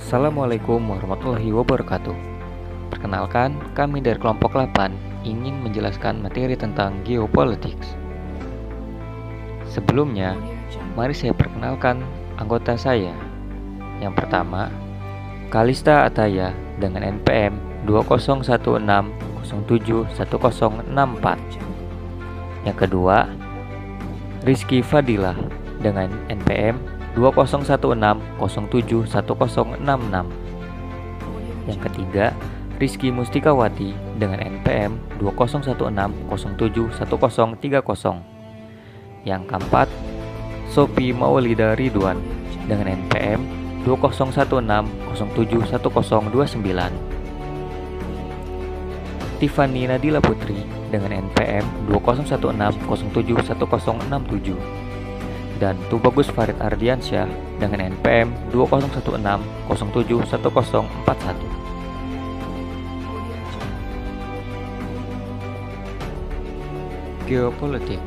Assalamualaikum warahmatullahi wabarakatuh. Perkenalkan, kami dari kelompok 8 ingin menjelaskan materi tentang geopolitics. Sebelumnya, mari saya perkenalkan anggota saya. Yang pertama, Kalista Ataya dengan NPM 2016071064. Yang kedua, Rizky Fadilah dengan NPM 2016071066. Yang ketiga, Rizky Mustikawati dengan NPM 2016071030. Yang keempat, Sophie Maulida Ridwan dengan NPM 2016071029. Tiffany Nadila Putri dengan NPM 2016071067. Dan Tubagus Farid Ardiansyah dengan NPM 2016071041. Geopolitics.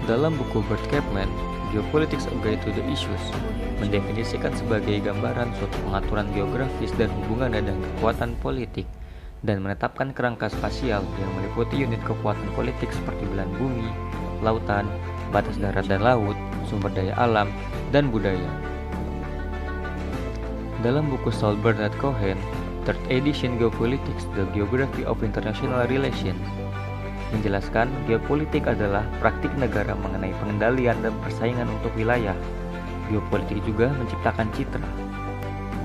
Dalam buku Bert Kapman, Geopolitics: A Guide to the Issues mendefinisikan sebagai gambaran suatu pengaturan geografis dan hubungannya dengan kekuatan politik, dan menetapkan kerangka spasial yang meliputi unit kekuatan politik seperti belahan bumi, lautan, batas darat dan laut, sumber daya alam, dan budaya. Dalam buku Saul Bernard Cohen, Third Edition Geopolitics: The Geography of International Relations, menjelaskan geopolitik adalah praktik negara mengenai pengendalian dan persaingan untuk wilayah. Geopolitik juga menciptakan citra.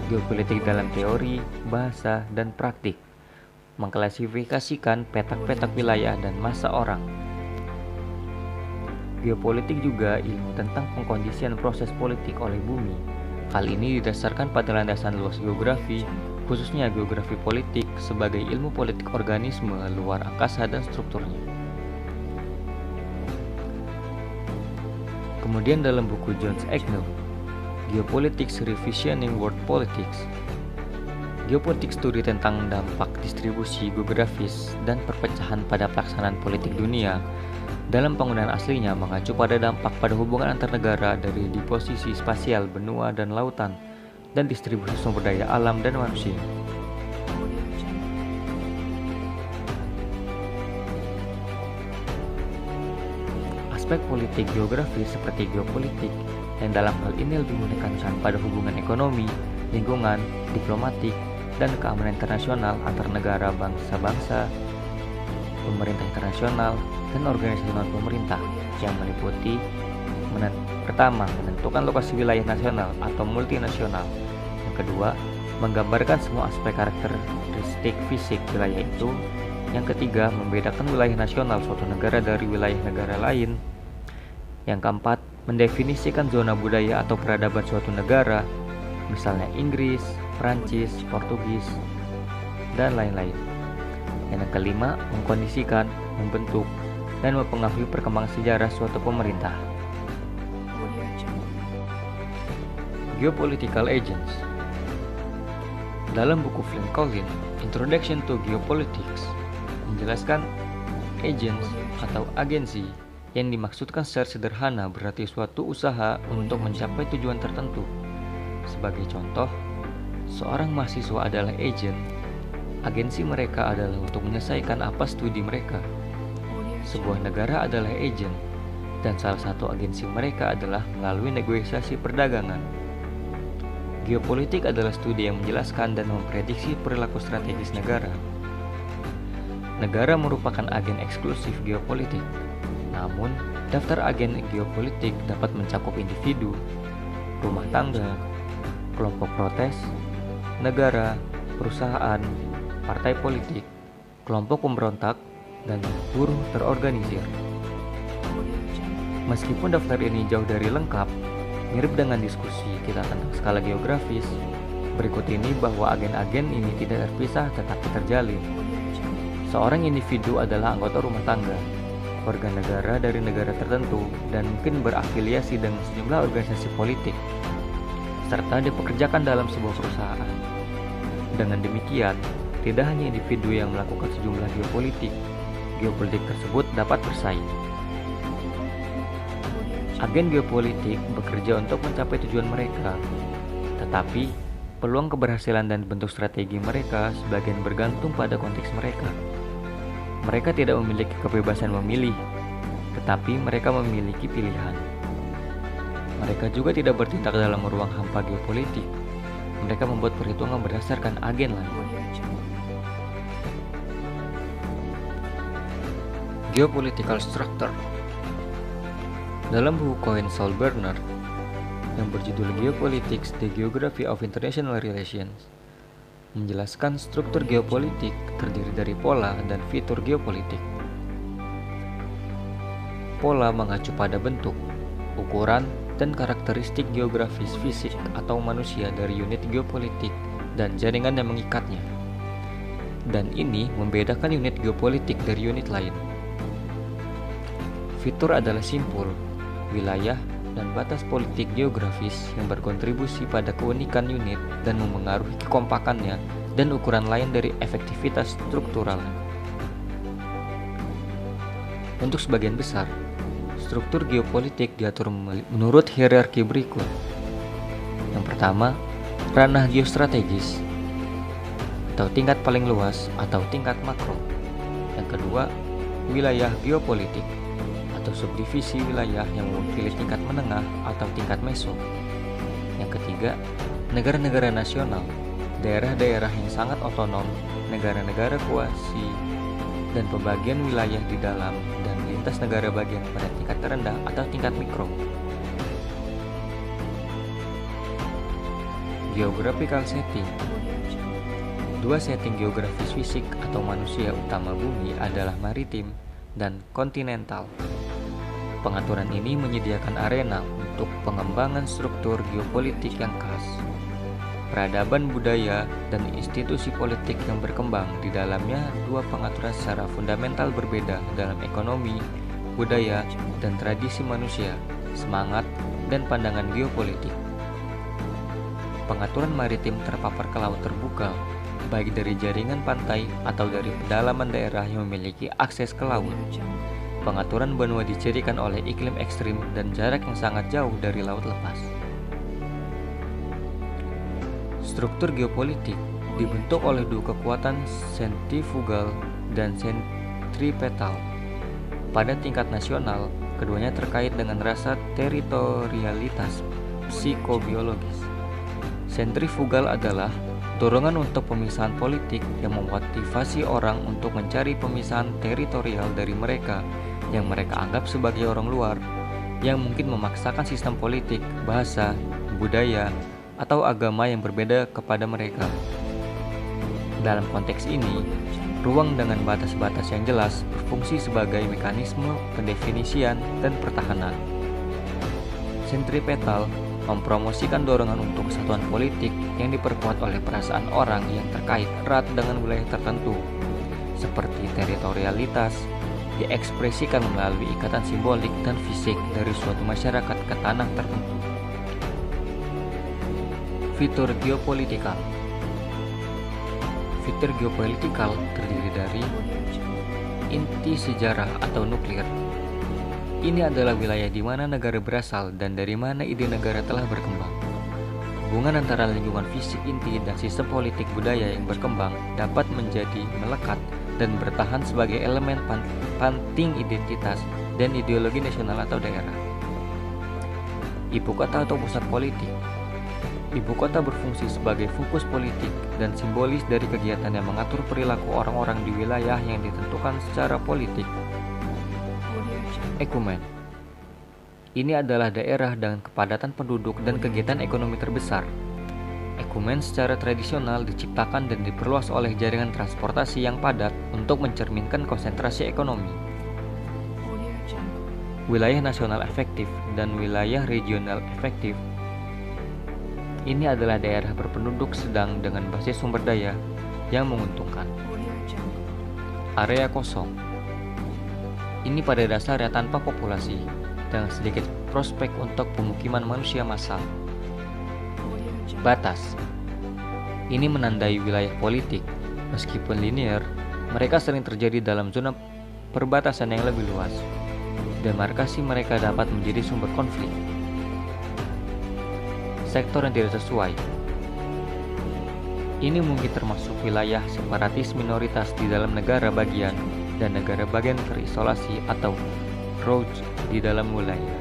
Geopolitik dalam teori, bahasa, dan praktik mengklasifikasikan petak-petak wilayah dan massa orang. Geopolitik juga ilmu tentang pengkondisian proses politik oleh bumi. Hal ini didasarkan pada landasan luas geografi, khususnya geografi politik sebagai ilmu politik organisme luar angkasa dan strukturnya. Kemudian dalam buku Jones Agnew, Geopolitics Revisioning World Politics, geopolitik studi tentang dampak distribusi geografis dan perpecahan pada pelaksanaan politik dunia. Dalam penggunaan aslinya mengacu pada dampak pada hubungan antar negara dari di posisi spasial benua dan lautan dan distribusi sumber daya alam dan manusia. Aspek politik geografi seperti geopolitik yang dalam hal ini lebih menekankan pada hubungan ekonomi, lingkungan, diplomatik, dan keamanan internasional antar negara bangsa-bangsa, pemerintah internasional, dan organisasi non-pemerintah yang meliputi pertama, menentukan lokasi wilayah nasional atau multinasional. Yang kedua, menggambarkan semua aspek karakteristik fisik wilayah itu. Yang ketiga, membedakan wilayah nasional suatu negara dari wilayah negara lain. Yang keempat, mendefinisikan zona budaya atau peradaban suatu negara, misalnya Inggris, Prancis, Portugis, dan lain-lain. Yang kelima, mengkondisikan, membentuk, dan mempengaruhi perkembangan sejarah suatu pemerintah. Geopolitical Agents. Dalam buku Flynn Collins, Introduction to Geopolitics, menjelaskan agents atau agensi yang dimaksudkan secara sederhana berarti suatu usaha untuk mencapai tujuan tertentu. Sebagai contoh, seorang mahasiswa adalah agent. Agensi mereka adalah untuk menyelesaikan apa studi mereka. Sebuah negara adalah agent, dan salah satu agensi mereka adalah melalui negosiasi perdagangan. Geopolitik adalah studi yang menjelaskan dan memprediksi perilaku strategis negara. Negara merupakan agen eksklusif geopolitik. Namun, daftar agen geopolitik dapat mencakup individu, rumah tangga, kelompok protes, negara, perusahaan, partai politik, kelompok pemberontak, dan buruh terorganisir. Meskipun daftar ini jauh dari lengkap, mirip dengan diskusi kita tentang skala geografis, berikut ini bahwa agen-agen ini tidak terpisah tetapi terjalin. Seorang individu adalah anggota rumah tangga, warga negara dari negara tertentu, dan mungkin berafiliasi dengan sejumlah organisasi politik, serta dipekerjakan dalam sebuah perusahaan. Dengan demikian, tidak hanya individu yang melakukan sejumlah geopolitik tersebut dapat bersaing. Agen geopolitik bekerja untuk mencapai tujuan mereka, Tetapi, peluang keberhasilan dan bentuk strategi mereka sebagian bergantung pada konteks mereka. Mereka tidak memiliki kebebasan memilih, tetapi mereka memiliki pilihan. Mereka juga tidak bertindak dalam ruang hampa geopolitik. Mereka membuat perhitungan berdasarkan agen lain. Geopolitical Structure. Dalam buku Cohen-Saul Berner yang berjudul Geopolitics: The Geography of International Relations, menjelaskan struktur geopolitik terdiri dari pola dan fitur geopolitik. Pola mengacu pada bentuk, ukuran, dan karakteristik geografis fisik atau manusia dari unit geopolitik dan jaringan yang mengikatnya. Dan ini membedakan unit geopolitik dari unit lain. Fitur adalah simpul, wilayah, dan batas politik geografis yang berkontribusi pada keunikan unit dan memengaruhi kekompakannya dan ukuran lain dari efektivitas struktural. Untuk sebagian besar, struktur geopolitik diatur menurut hierarki berikut. Yang pertama, ranah geostrategis atau tingkat paling luas atau tingkat makro. Yang kedua, wilayah geopolitik atau subdivisi wilayah yang mewakili tingkat menengah atau tingkat meso. Yang ketiga, negara-negara nasional, daerah-daerah yang sangat otonom, negara-negara kuasi, dan pembagian wilayah di dalam dan lintas negara bagian pada tingkat terendah atau tingkat mikro. Geographical setting. Dua setting geografis fisik atau manusia utama bumi adalah maritim dan kontinental. Pengaturan ini menyediakan arena untuk pengembangan struktur geopolitik yang khas. Peradaban budaya dan institusi politik yang berkembang di dalamnya dua pengaturan secara fundamental berbeda dalam ekonomi, budaya, dan tradisi manusia, semangat, dan pandangan geopolitik. Pengaturan maritim terpapar ke laut terbuka, baik dari jaringan pantai atau dari pedalaman daerah yang memiliki akses ke laut. Pengaturan benua dicirikan oleh iklim ekstrim dan jarak yang sangat jauh dari laut lepas. Struktur geopolitik dibentuk oleh dua kekuatan sentrifugal dan sentripetal. Pada tingkat nasional, keduanya terkait dengan rasa teritorialitas psikobiologis. Sentrifugal adalah dorongan untuk pemisahan politik yang memotivasi orang untuk mencari pemisahan teritorial dari mereka yang mereka anggap sebagai orang luar, yang mungkin memaksakan sistem politik, bahasa, budaya, atau agama yang berbeda kepada mereka. Dalam konteks ini, ruang dengan batas-batas yang jelas berfungsi sebagai mekanisme pendefinisian dan pertahanan. Sentripetal mempromosikan dorongan untuk kesatuan politik yang diperkuat oleh perasaan orang yang terkait erat dengan wilayah tertentu, seperti teritorialitas, diekspresikan melalui ikatan simbolik dan fisik dari suatu masyarakat ke tanah tertentu. Fitur geopolitikal. Fitur geopolitikal terdiri dari inti sejarah atau nuklir. Ini adalah wilayah di mana negara berasal dan dari mana ide negara telah berkembang. Hubungan antara lingkungan fisik inti dan sistem politik budaya yang berkembang dapat menjadi melekat dan bertahan sebagai elemen penting identitas dan ideologi nasional atau daerah. Ibu kota atau pusat politik. Ibu kota berfungsi sebagai fokus politik dan simbolis dari kegiatan yang mengatur perilaku orang-orang di wilayah yang ditentukan secara politik. Ekumen. Ini adalah daerah dengan kepadatan penduduk dan kegiatan ekonomi terbesar. Ekumen secara tradisional diciptakan dan diperluas oleh jaringan transportasi yang padat untuk mencerminkan konsentrasi ekonomi. Wilayah nasional efektif dan wilayah regional efektif. Ini adalah daerah berpenduduk sedang dengan basis sumber daya yang menguntungkan. Area kosong. Ini pada dasarnya tanpa populasi, dengan sedikit prospek untuk pemukiman manusia massal. Batas. Ini menandai wilayah politik. Meskipun linear, mereka sering terjadi dalam zona perbatasan yang lebih luas. Demarkasi mereka dapat menjadi sumber konflik. sektor yang tidak sesuai. Ini mungkin termasuk wilayah separatis minoritas di dalam negara bagian dan negara bagian terisolasi atau rogue di dalam wilayah.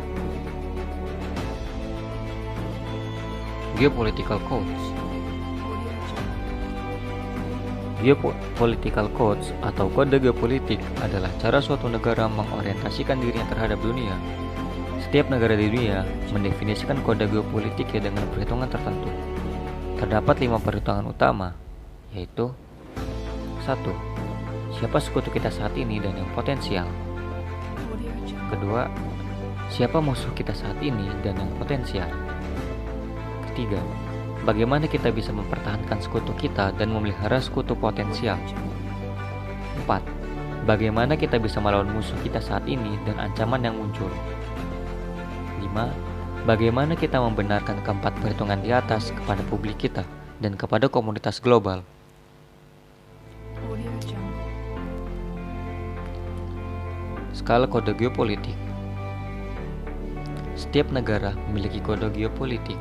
Geopolitical codes. Geopolitical codes atau kode geopolitik adalah cara suatu negara mengorientasikan dirinya terhadap dunia. Setiap negara di dunia mendefinisikan kode geopolitiknya dengan perhitungan tertentu. Terdapat 5 perhitungan utama, yaitu 1. Siapa sekutu kita saat ini dan yang potensial. Kedua, siapa musuh kita saat ini dan yang potensial. Ketiga, bagaimana kita bisa mempertahankan sekutu kita dan memelihara sekutu potensial. 4. Bagaimana kita bisa melawan musuh kita saat ini dan ancaman yang muncul. 5. Bagaimana kita membenarkan keempat perhitungan di atas kepada publik kita dan kepada komunitas global. Skala kode geopolitik. Setiap negara memiliki kode geopolitik.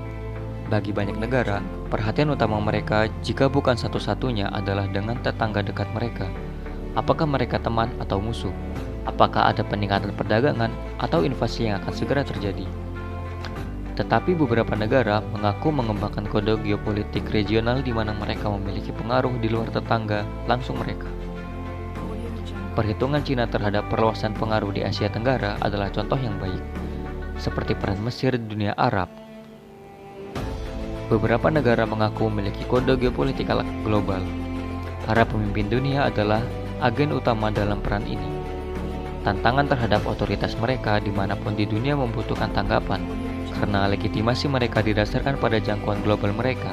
Bagi banyak negara, perhatian utama mereka jika bukan satu-satunya adalah dengan tetangga dekat mereka. Apakah mereka teman atau musuh? Apakah ada peningkatan perdagangan atau invasi yang akan segera terjadi? Tetapi beberapa negara mengaku mengembangkan kode geopolitik regional di mana mereka memiliki pengaruh di luar tetangga langsung mereka. Perhitungan Cina terhadap perluasan pengaruh di Asia Tenggara adalah contoh yang baik, seperti peran Mesir di dunia Arab. Beberapa negara mengaku memiliki kode geopolitik global. Para pemimpin dunia adalah agen utama dalam peran ini. Tantangan terhadap otoritas mereka dimanapun di dunia membutuhkan tanggapan, karena legitimasi mereka didasarkan pada jangkauan global mereka.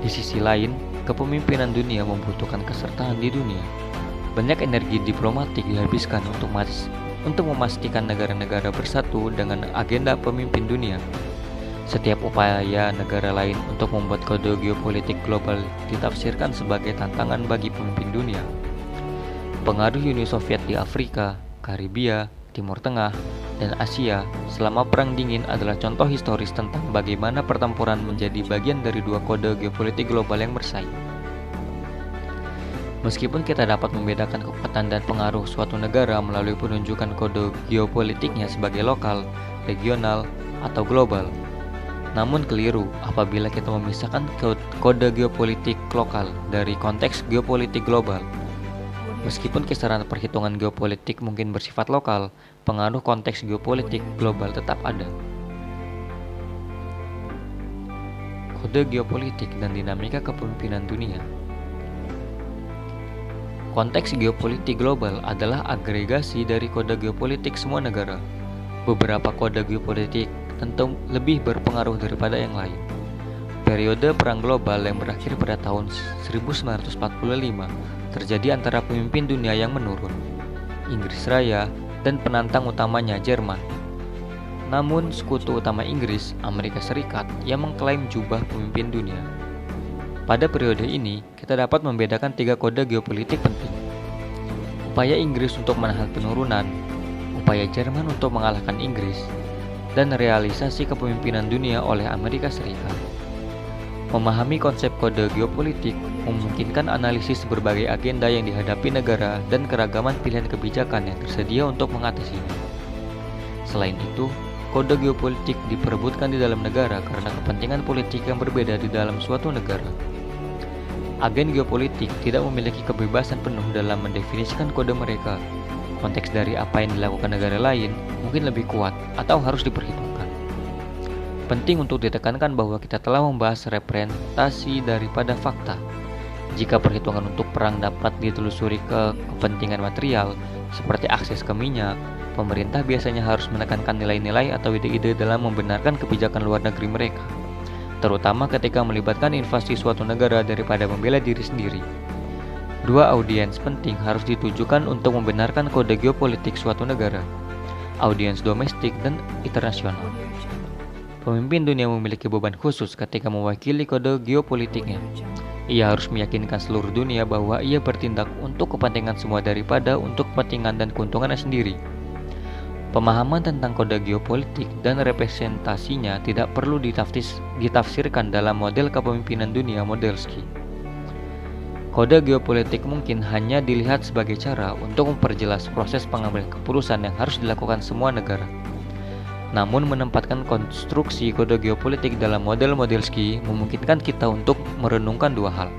Di sisi lain, kepemimpinan dunia membutuhkan kesertaan di dunia. Banyak energi diplomatik dihabiskan untuk memastikan negara-negara bersatu dengan agenda pemimpin dunia. Setiap upaya negara lain untuk membuat kode geopolitik global ditafsirkan sebagai tantangan bagi pemimpin dunia. Pengaruh Uni Soviet di Afrika, Karibia, Timur Tengah, dan Asia selama Perang Dingin adalah contoh historis tentang bagaimana pertempuran menjadi bagian dari dua kode geopolitik global yang bersaing. Meskipun kita dapat membedakan kekuatan dan pengaruh suatu negara melalui penunjukan kode geopolitiknya sebagai lokal, regional, atau global, namun keliru apabila kita memisahkan kode geopolitik lokal dari konteks geopolitik global. Meskipun kisaran perhitungan geopolitik mungkin bersifat lokal, pengaruh konteks geopolitik global tetap ada. Kode geopolitik dan dinamika kepemimpinan dunia. Konteks geopolitik global adalah agregasi dari kode geopolitik semua negara. Beberapa kode geopolitik tentu lebih berpengaruh daripada yang lain. Periode perang global yang berakhir pada tahun 1945 terjadi antara pemimpin dunia yang menurun, Inggris Raya, dan penantang utamanya Jerman. Namun sekutu utama Inggris, Amerika Serikat, yang mengklaim jubah pemimpin dunia. Pada periode ini, kita dapat membedakan 3 kode geopolitik penting. Upaya Inggris untuk menahan penurunan, upaya Jerman untuk mengalahkan Inggris, dan realisasi kepemimpinan dunia oleh Amerika Serikat. Memahami konsep kode geopolitik memungkinkan analisis berbagai agenda yang dihadapi negara dan keragaman pilihan kebijakan yang tersedia untuk mengatasinya. Selain itu, kode geopolitik diperebutkan di dalam negara karena kepentingan politik yang berbeda di dalam suatu negara. Agen geopolitik tidak memiliki kebebasan penuh dalam mendefinisikan kode mereka. Konteks dari apa yang dilakukan negara lain mungkin lebih kuat atau harus diperhitungkan. Penting untuk ditekankan bahwa kita telah membahas representasi daripada fakta. Jika perhitungan untuk perang dapat ditelusuri ke kepentingan material, seperti akses ke minyak, pemerintah biasanya harus menekankan nilai-nilai atau ide-ide dalam membenarkan kebijakan luar negeri mereka, terutama ketika melibatkan invasi suatu negara daripada membela diri sendiri. Dua audiens penting harus ditujukan untuk membenarkan kode geopolitik suatu negara, audiens domestik dan internasional. Pemimpin dunia memiliki beban khusus ketika mewakili kode geopolitiknya. Ia harus meyakinkan seluruh dunia bahwa ia bertindak untuk kepentingan semua daripada untuk kepentingan dan keuntungannya sendiri. Pemahaman tentang kode geopolitik dan representasinya tidak perlu ditafsirkan dalam model kepemimpinan dunia Modelsky. Kode geopolitik mungkin hanya dilihat sebagai cara untuk memperjelas proses pengambilan keputusan yang harus dilakukan semua negara. Namun menempatkan konstruksi kode geopolitik dalam model Modelsky memungkinkan kita untuk merenungkan dua hal.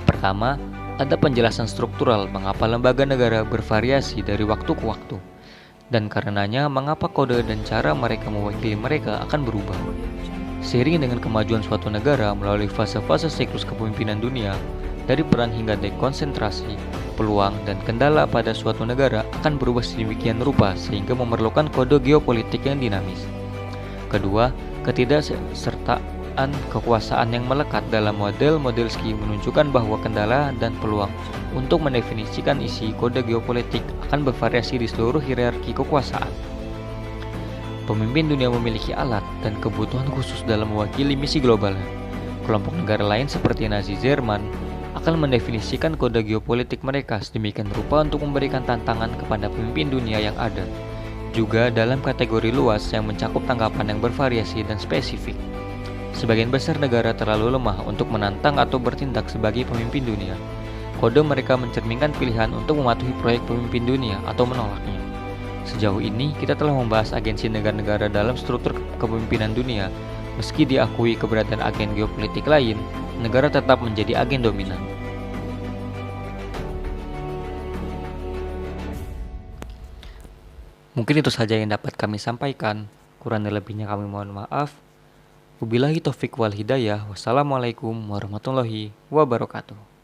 Pertama, ada penjelasan struktural mengapa lembaga negara bervariasi dari waktu ke waktu. Dan karenanya mengapa kode dan cara mereka mewakili mereka akan berubah. Seiring dengan kemajuan suatu negara melalui fase-fase siklus kepemimpinan dunia, dari perang hingga dekonsentrasi, peluang dan kendala pada suatu negara akan berubah sedemikian rupa sehingga memerlukan kode geopolitik yang dinamis. Kedua, ketidaksertaan kekuasaan yang melekat dalam model Modelsky menunjukkan bahwa kendala dan peluang untuk mendefinisikan isi kode geopolitik akan bervariasi di seluruh hierarki kekuasaan. Pemimpin dunia memiliki alat dan kebutuhan khusus dalam mewakili misi globalnya. Kelompok negara lain seperti Nazi Jerman akan mendefinisikan kode geopolitik mereka sedemikian rupa untuk memberikan tantangan kepada pemimpin dunia yang ada, juga dalam kategori luas yang mencakup tanggapan yang bervariasi dan spesifik. Sebagian besar negara terlalu lemah untuk menantang atau bertindak sebagai pemimpin dunia. Kode mereka mencerminkan pilihan untuk mematuhi proyek pemimpin dunia atau menolaknya. Sejauh ini, kita telah membahas agensi negara-negara dalam struktur kepemimpinan dunia. Meski diakui keberadaan agen geopolitik lain, negara tetap menjadi agen dominan. Mungkin itu saja yang dapat kami sampaikan. Kurang lebihnya kami mohon maaf. Wabillahi taufiq wal hidayah. Wassalamualaikum warahmatullahi wabarakatuh.